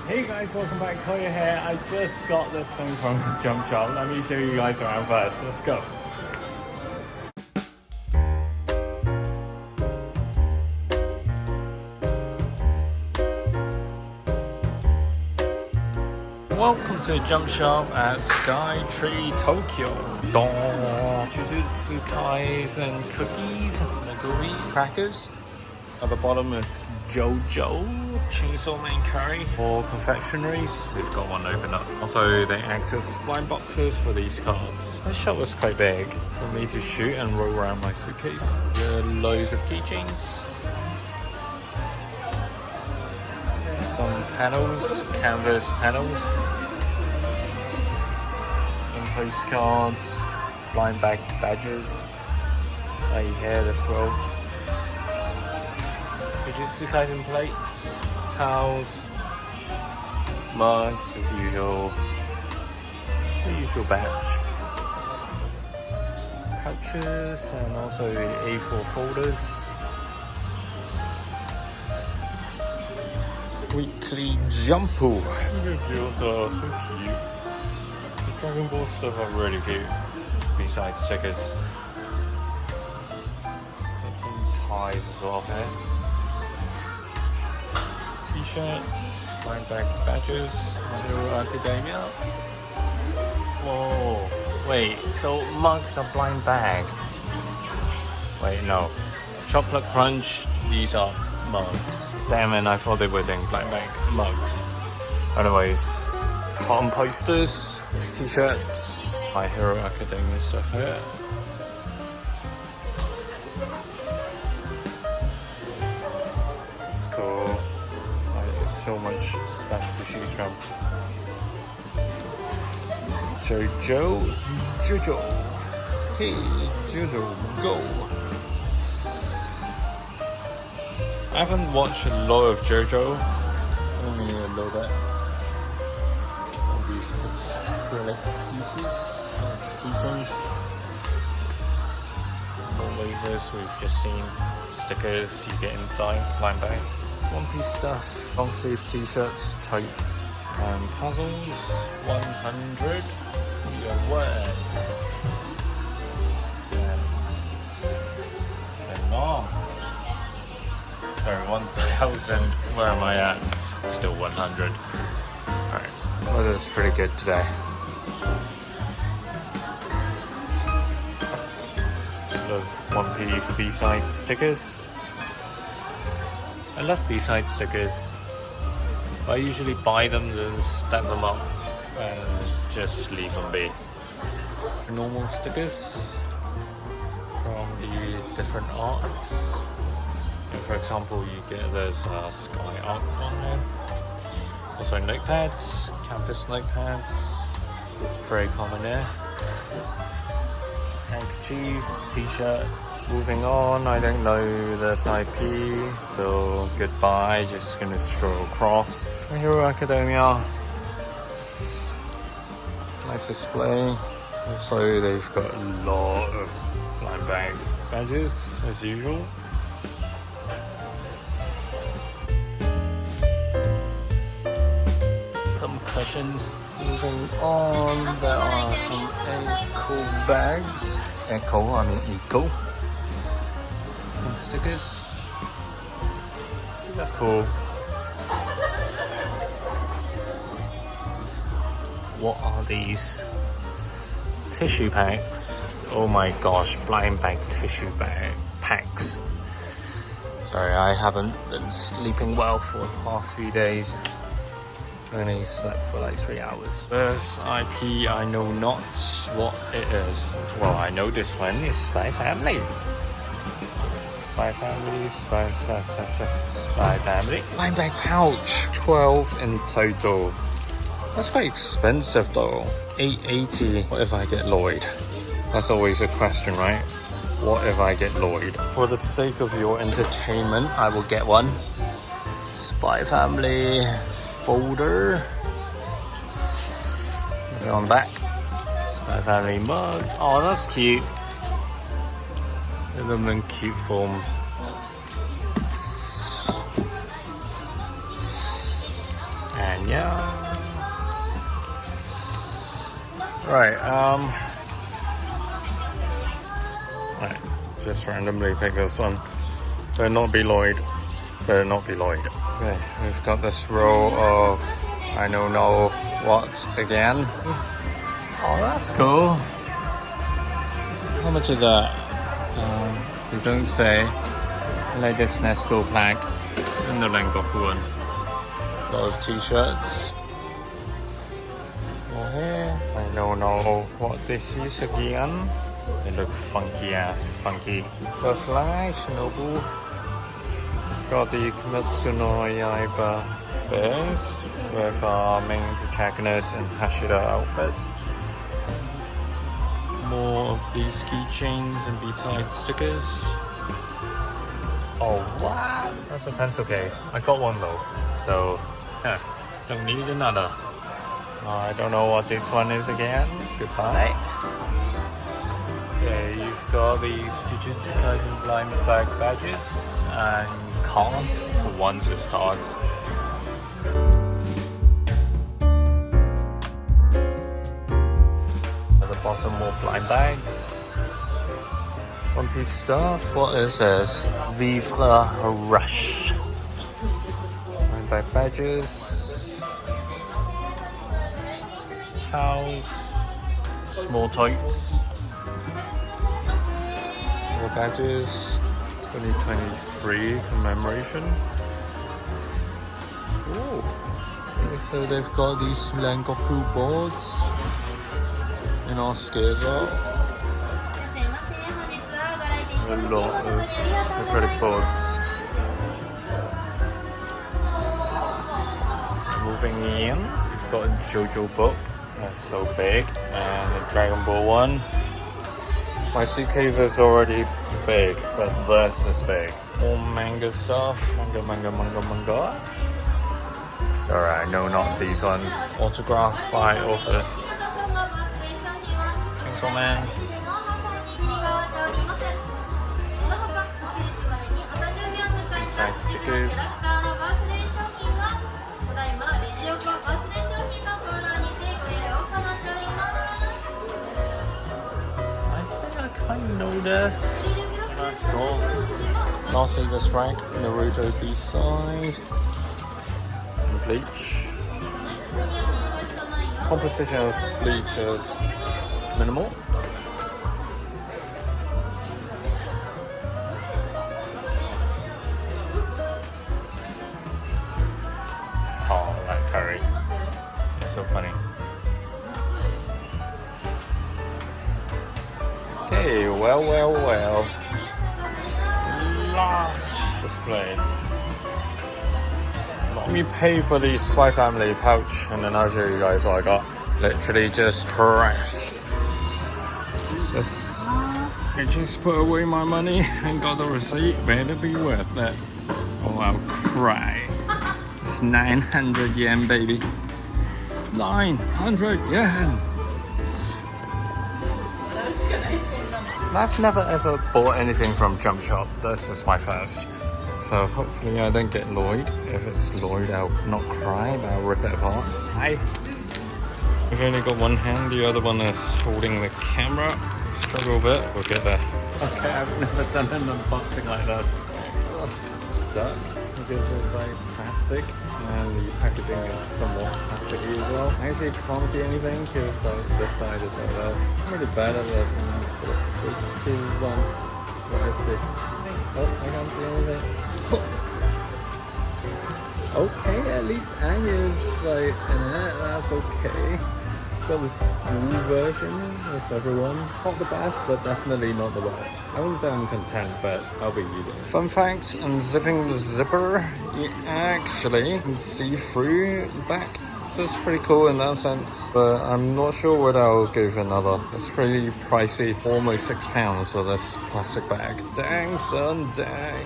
Hey guys, welcome back. Toya here. I just got this thing from Jump Shop. Let me show you guys around first. Let's go. Welcome to Jump Shop at Skytree, Tokyo. Jujutsu Kaisen cookies, nigiri crackers. At the bottom is Jojo, Chainsaw Man curry. For confectionaries, we've got one open up. Also, they access blind boxes for these cards. This shop was quite big for me to shoot and roll around my suitcase. There are loads of keychains. Some panels, canvas panels. Some postcards, blind bag badges. Right here, the throw. Jujutsu Kaisen plates, towels, mugs as usual, the usual batch, pouches and also A4 folders, weekly jumpo. The deals are so cute. The Dragon Ball stuff are really cute, besides stickers. There's some ties as well here. T-shirts, blind bag badges, My Hero Academia. Whoa, wait, so mugs are blind bag? Wait, no. Chocolate Crunch, these are mugs. Damn it, I thought they were doing blind bag mugs. Anyways, cotton posters, T-shirts, My Hero Academia stuff here. It's cool. So much stuff to choose from. Jojo. Hey, Jojo, go. I haven't watched a lot of Jojo. Only a little bit. All these acrylic pieces as keychains. More wafers we've just seen. Stickers you get inside blind bags. One piece stuff, long sleeve t-shirts, totes, and puzzles. 100. Your word. It's been long. Sorry, 1,000. Where am I at? Still 100. Alright, weather's pretty good today. Love one piece B-side stickers. I love B-side stickers. I usually buy them, then stack them up and just leave them be. Normal stickers from the different arcs. And for example, you get there's a sky arc on there. Also notepads, campus notepads, very common there. Handkerchiefs, t-shirts. Moving on, I don't know this IP, so goodbye, just gonna stroll across. My Hero Academia. Nice display. Also, they've got a lot of blind bag badges, as usual. Some cushions. Moving on, there are some eco bags. Eco. Some stickers. These are cool. What are these? Tissue packs. Oh my gosh, blind bag tissue bag packs. Sorry, I haven't been sleeping well for the past few days. I only slept for like 3 hours. This IP, I know not what it is. Well, I know this one is Spy Family. Spy Family, Spy Family. Blind bag pouch, 12 in total. That's quite expensive though. $8.80. What if I get Lloyd? That's always a question, right? What if I get Lloyd? For the sake of your entertainment, I will get one. Spy Family folder. On the back. Spy Family mug. Oh, that's cute. Look at them in cute forms. And Right, right, just randomly pick this one. Better not be Lloyd. Better not be Lloyd. Okay, we've got this row of I don't know what again. Oh, that's cool. How much is that? They don't say. I like this Nesco pack and the Rengoku one. A lot of t-shirts. Here, I don't know what this is again. It looks funky ass, funky. The Fly, Shinobu. Got the Kimetsu no Yaiba bears with our main protagonist and Hashira outfits. More of these keychains and B-side stickers. Oh, what? That's a pencil case. I got one though, so yeah, don't need another. I don't know what this one is again. Goodbye. Okay, you've got these Jujutsu Kaisen blind bag badges and cards. For once, it's cards. At the bottom, more blind bags. One Piece stuff. What is this? Vivre Rush. Blind bag badges. Towels. Small totes. More badges. 2023 commemoration. Ooh. Okay, so they've got these Rengoku boards in our scales out. A lot of acrylic boards. Moving in, we've got a JoJo book. That's so big. And a Dragon Ball one. My suitcase is already big, but this is big. All manga stuff. Manga. Sorry, no, not these ones. Autographed by authors. Chainsaw Man. Nice stickers. I know this. That's all. Lastly, this rank Naruto B-side. And Bleach. Composition of Bleach is minimal. Oh, that curry. It's so funny. Okay, well. Last display. Let me pay for the Spy Family pouch and then I'll show you guys what I got. Literally just crashed. I just put away my money and got the receipt. Better be worth it. Oh, I'll cry. It's 900 yen, baby. 900 yen! I've never ever bought anything from Jump Shop. This is my first. So hopefully I don't get Lloyd. If it's Lloyd, I'll not cry, but I'll rip it apart. Hi. I've only got one hand, the other one is holding the camera. Struggle a bit, we'll get there. Okay, I've never done an unboxing like this. It's stuck because it's like plastic and the packaging is somewhat plasticky as well. I actually can't see anything because like this side is like this. I'm really bad at this. 3, 2, 1. What is this? Oh, I can't see anything. Okay, at least Anya's like in it, that's okay. Got the school version with everyone. Not the best, but definitely not the worst. I wouldn't say I'm content, but I'll be using it. Fun fact, unzipping the zipper, you actually can see through the back. So it's pretty cool in that sense, but I'm not sure whether I'll go for another. It's pretty pricey, almost £6 for this plastic bag. Dang son, dang.